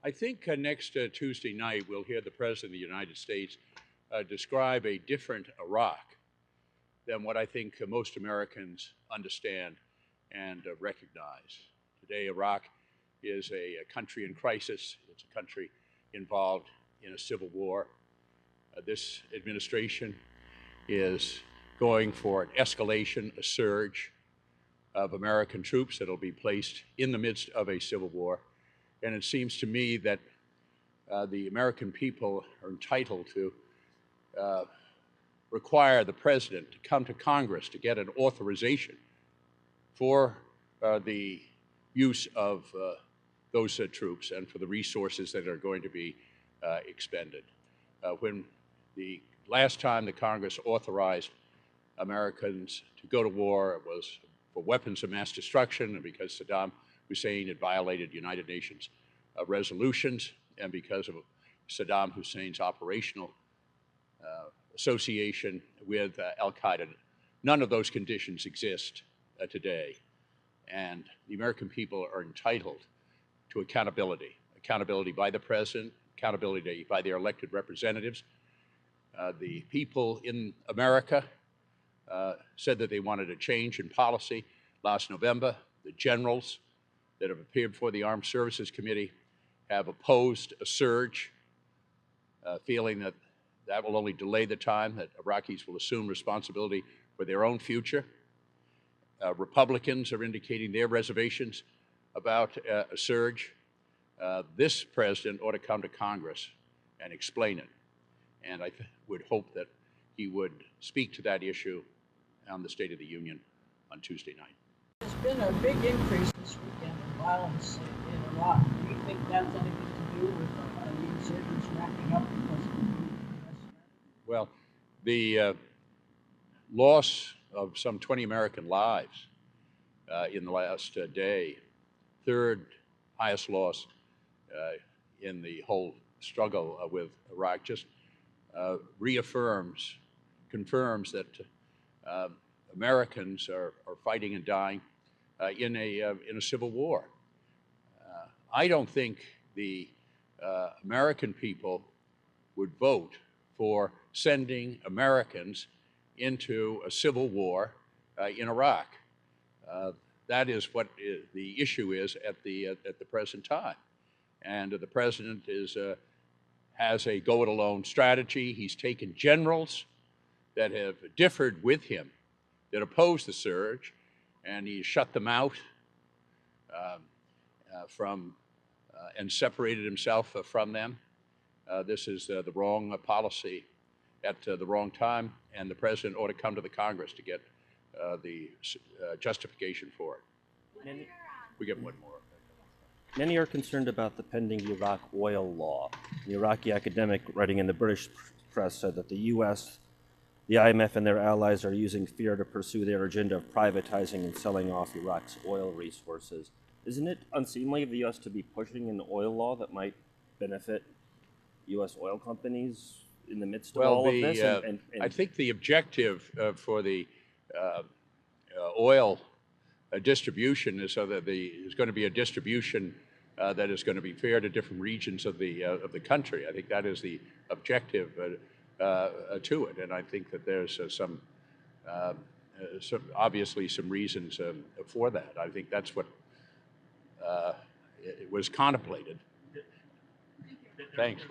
I think next Tuesday night we'll hear the President of the United States describe a different Iraq than what I think most Americans understand and recognize. Today, Iraq is a country in crisis. It's a country involved in a civil war. This administration is going for an escalation, a surge of American troops that will be placed in the midst of a civil war. And it seems to me that the American people are entitled to require the president to come to Congress to get an authorization for the use of those troops and for the resources that are going to be expended. When the last time the Congress authorized Americans to go to war, it was for weapons of mass destruction and because Saddam Hussein had violated United Nations resolutions and because of Saddam Hussein's operational association with al-Qaeda. None of those conditions exist today. And the American people are entitled to accountability. Accountability by the president, accountability by their elected representatives. The people in America said that they wanted a change in policy last November. The generals that have appeared before the Armed Services Committee have opposed a surge, feeling that that will only delay the time that Iraqis will assume responsibility for their own future. Republicans are indicating their reservations about a surge. This president ought to come to Congress and explain it. And I would hope that he would speak to that issue on the State of the Union on Tuesday night. There's been a big increase this weekend in violence in Iraq. Do you think that's anything to do with the insurgents wrapping up because of the U.S.? Well, the loss of some 20 American lives in the last day, third highest loss in the whole struggle with Iraq, just confirms that Americans are fighting and dying in a civil war. I don't think the American people would vote for sending Americans into a civil war in Iraq. That is what the issue is at the present time. And the president has a go-it-alone strategy. He's taken generals that have differed with him, that opposed the surge, and he shut them out and separated himself from them. This is the wrong policy at the wrong time, and the president ought to come to the Congress to get the justification for it. We get one more. Many are concerned about the pending Iraq oil law. The Iraqi academic writing in the British press said that the U.S., the IMF, and their allies are using fear to pursue their agenda of privatizing and selling off Iraq's oil resources. Isn't it unseemly of the U.S. to be pushing an oil law that might benefit U.S. oil companies in the midst of all of this? I think the objective for the oil distribution is so that there's going to be a distribution that is going to be fair to different regions of the country. I think that is the objective to it, and I think that there's obviously some reasons for that. I think that's what it was contemplated. Thanks.